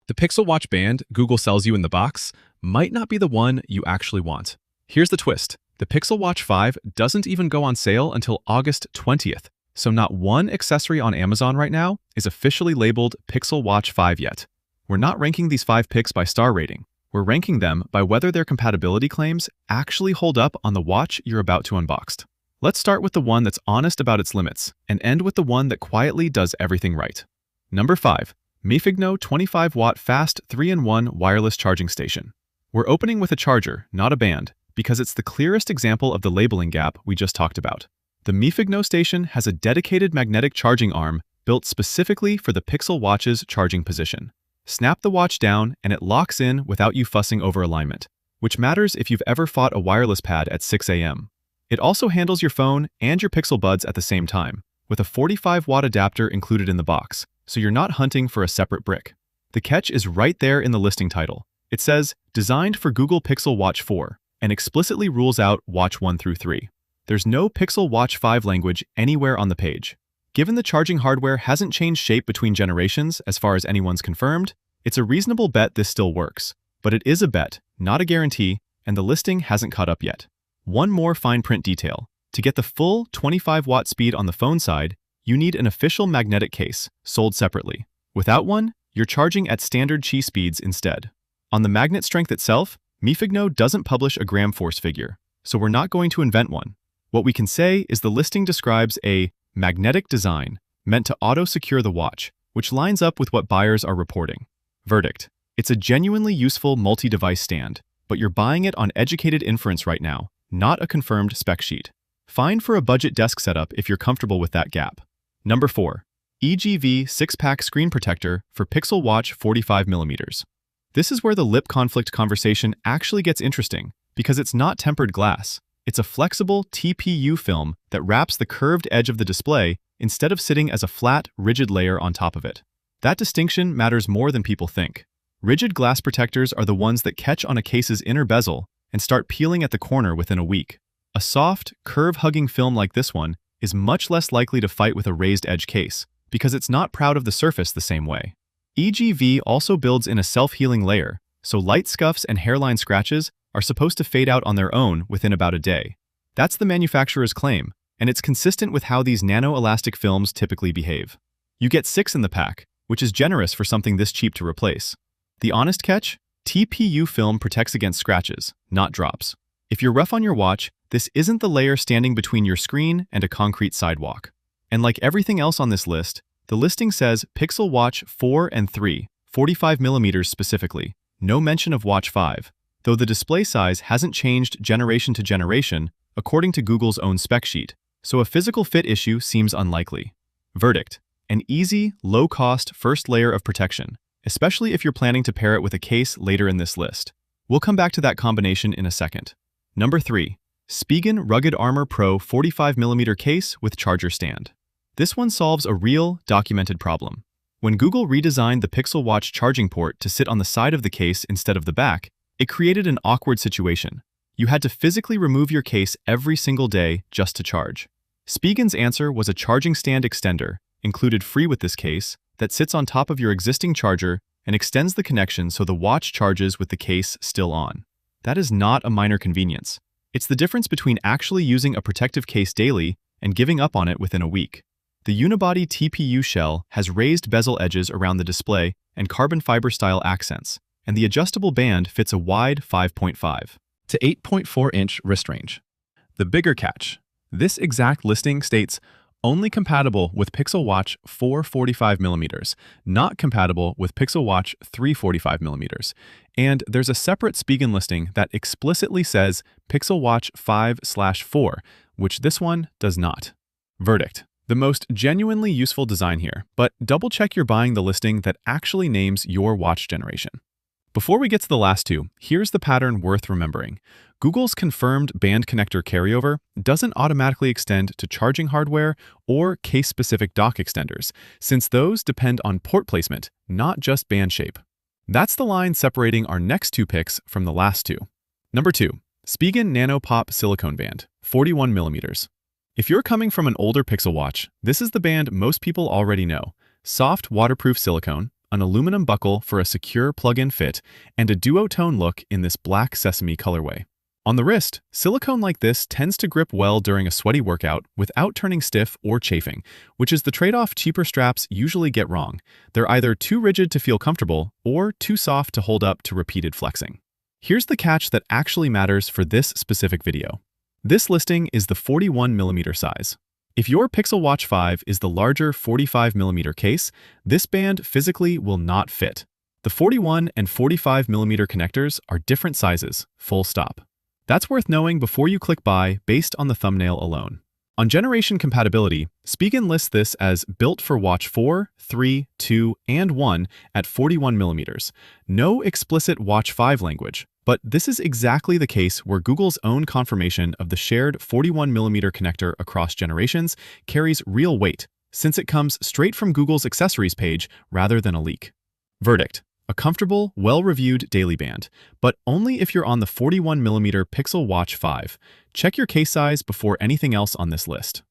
The Pixel Watch band Google sells you in the box might not be the one you actually want. Here's the twist. The Pixel Watch 5 doesn't even go on sale until August 20th, so not one accessory on Amazon right now is officially labeled Pixel Watch 5 yet. We're not ranking these 5 picks by star rating. We're ranking them by whether their compatibility claims actually hold up on the watch you're about to unbox. Let's start with the one that's honest about its limits and end with the one that quietly does everything right. Number 5. Meifigno 25-watt fast 3-in-1 wireless charging station. We're opening with a charger, not a band, because it's the clearest example of the labeling gap we just talked about. The Meifigno station has a dedicated magnetic charging arm built specifically for the Pixel Watch's charging position. Snap the watch down and it locks in without you fussing over alignment, which matters if you've ever fought a wireless pad at 6 a.m. It also handles your phone and your Pixel Buds at the same time, with a 45-watt adapter included in the box, so you're not hunting for a separate brick. The catch is right there in the listing title. It says, designed for Google Pixel Watch 4, and explicitly rules out Watch 1 through 3. There's no Pixel Watch 5 language anywhere on the page. Given the charging hardware hasn't changed shape between generations as far as anyone's confirmed, it's a reasonable bet this still works. But it is a bet, not a guarantee, and the listing hasn't caught up yet. One more fine print detail. To get the full 25-watt speed on the phone side, you need an official magnetic case, sold separately. Without one, you're charging at standard Qi speeds instead. On the magnet strength itself, Meifigno doesn't publish a gram force figure, so we're not going to invent one. What we can say is the listing describes a magnetic design meant to auto-secure the watch, which lines up with what buyers are reporting. Verdict: it's a genuinely useful multi-device stand, but you're buying it on educated inference right now, not a confirmed spec sheet. Fine for a budget desk setup if you're comfortable with that gap. Number 4. EGV 6-pack screen protector for Pixel Watch 45mm. This is where the lip conflict conversation actually gets interesting, because it's not tempered glass. It's a flexible TPU film that wraps the curved edge of the display instead of sitting as a flat, rigid layer on top of it. That distinction matters more than people think. Rigid glass protectors are the ones that catch on a case's inner bezel and start peeling at the corner within a week. A soft, curve-hugging film like this one is much less likely to fight with a raised edge case, because it's not proud of the surface the same way. EGV also builds in a self-healing layer, so light scuffs and hairline scratches are supposed to fade out on their own within about a day. That's the manufacturer's claim, and it's consistent with how these nano-elastic films typically behave. You get 6 in the pack, which is generous for something this cheap to replace. The honest catch? TPU film protects against scratches, not drops. If you're rough on your watch, this isn't the layer standing between your screen and a concrete sidewalk. And like everything else on this list, the listing says Pixel Watch 4 and 3, 45mm specifically, no mention of Watch 5, though the display size hasn't changed generation to generation according to Google's own spec sheet, so a physical fit issue seems unlikely. Verdict: an easy, low-cost first layer of protection, especially if you're planning to pair it with a case later in this list. We'll come back to that combination in a second. Number 3. Spigen Rugged Armor Pro 45mm case with charger stand. This one solves a real, documented problem. When Google redesigned the Pixel Watch charging port to sit on the side of the case instead of the back, it created an awkward situation. You had to physically remove your case every single day just to charge. Spigen's answer was a charging stand extender, included free with this case, that sits on top of your existing charger and extends the connection so the watch charges with the case still on. That is not a minor convenience. It's the difference between actually using a protective case daily and giving up on it within a week. The unibody TPU shell has raised bezel edges around the display and carbon fiber style accents, and the adjustable band fits a wide 5.5 to 8.4-inch wrist range. The bigger catch: this exact listing states only compatible with Pixel Watch 4 45mm, not compatible with Pixel Watch 3 45mm. And there's a separate Spigen listing that explicitly says Pixel Watch 5/4, which this one does not. Verdict: the most genuinely useful design here, but double check you're buying the listing that actually names your watch generation. Before we get to the last two, here's the pattern worth remembering. Google's confirmed band connector carryover doesn't automatically extend to charging hardware or case-specific dock extenders, since those depend on port placement, not just band shape. That's the line separating our next 2 picks from the last 2. Number 2. Spigen Nano Pop Silicone Band, 41mm. If you're coming from an older Pixel Watch, this is the band most people already know. Soft, waterproof silicone, an aluminum buckle for a secure plug-in fit, and a duotone look in this black sesame colorway. On the wrist, silicone like this tends to grip well during a sweaty workout without turning stiff or chafing, which is the trade-off cheaper straps usually get wrong. They're either too rigid to feel comfortable or too soft to hold up to repeated flexing. Here's the catch that actually matters for this specific video. This listing is the 41mm size. If your Pixel Watch 5 is the larger 45mm case, this band physically will not fit. The 41 and 45mm connectors are different sizes, full stop. That's worth knowing before you click buy based on the thumbnail alone. On generation compatibility, Spigen lists this as built for Watch 4, 3, 2, and 1 at 41mm. No explicit Watch 5 language, but this is exactly the case where Google's own confirmation of the shared 41mm connector across generations carries real weight, since it comes straight from Google's accessories page rather than a leak. Verdict: a comfortable, well-reviewed daily band, but only if you're on the 41mm Pixel Watch 5. Check your case size before anything else on this list.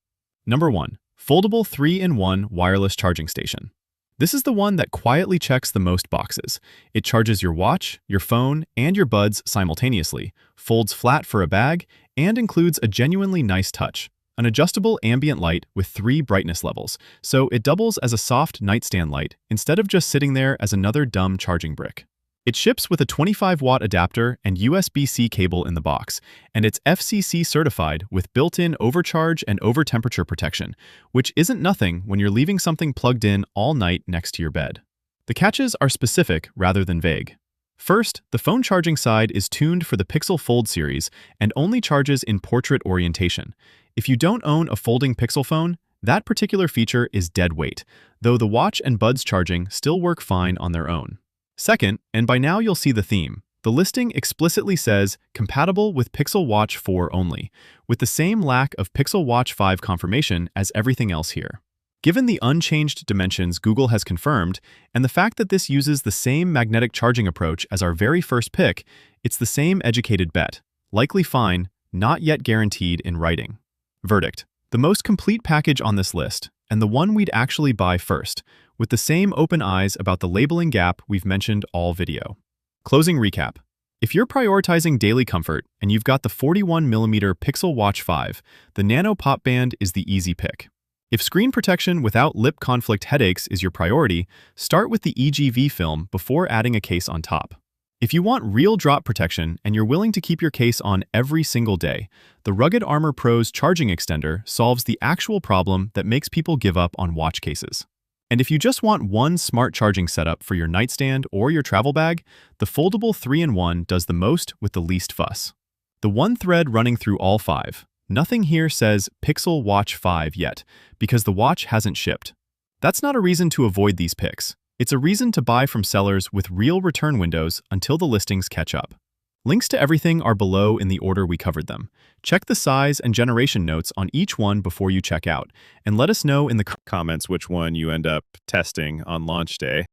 Number 1. Foldable 3-in-1 Wireless Charging Station. This is the one that quietly checks the most boxes. It charges your watch, your phone, and your buds simultaneously, folds flat for a bag, and includes a genuinely nice touch: an adjustable ambient light with 3 brightness levels, so it doubles as a soft nightstand light instead of just sitting there as another dumb charging brick. It ships with a 25-watt adapter and USB-C cable in the box, and it's FCC certified with built-in overcharge and over-temperature protection, which isn't nothing when you're leaving something plugged in all night next to your bed. The catches are specific rather than vague. First, the phone charging side is tuned for the Pixel Fold series and only charges in portrait orientation. If you don't own a folding Pixel phone, that particular feature is dead weight, though the watch and buds charging still work fine on their own. Second, and by now you'll see the theme, the listing explicitly says compatible with Pixel Watch 4 only, with the same lack of Pixel Watch 5 confirmation as everything else here. Given the unchanged dimensions Google has confirmed, and the fact that this uses the same magnetic charging approach as our very first pick, it's the same educated bet. Likely fine, not yet guaranteed in writing. Verdict: the most complete package on this list, and the one we'd actually buy first, with the same open eyes about the labeling gap we've mentioned all video. Closing recap: if you're prioritizing daily comfort and you've got the 41mm Pixel Watch 5, the Nano Pop Band is the easy pick. If screen protection without lip conflict headaches is your priority, start with the EGV film before adding a case on top. If you want real drop protection and you're willing to keep your case on every single day, the Rugged Armor Pro's charging extender solves the actual problem that makes people give up on watch cases. And if you just want one smart charging setup for your nightstand or your travel bag, the Foldable 3-in-1 does the most with the least fuss. The one thread running through all 5. Nothing here says Pixel Watch 5 yet, because the watch hasn't shipped. That's not a reason to avoid these picks. It's a reason to buy from sellers with real return windows until the listings catch up. Links to everything are below in the order we covered them. Check the size and generation notes on each one before you check out, and let us know in the comments which one you end up testing on launch day.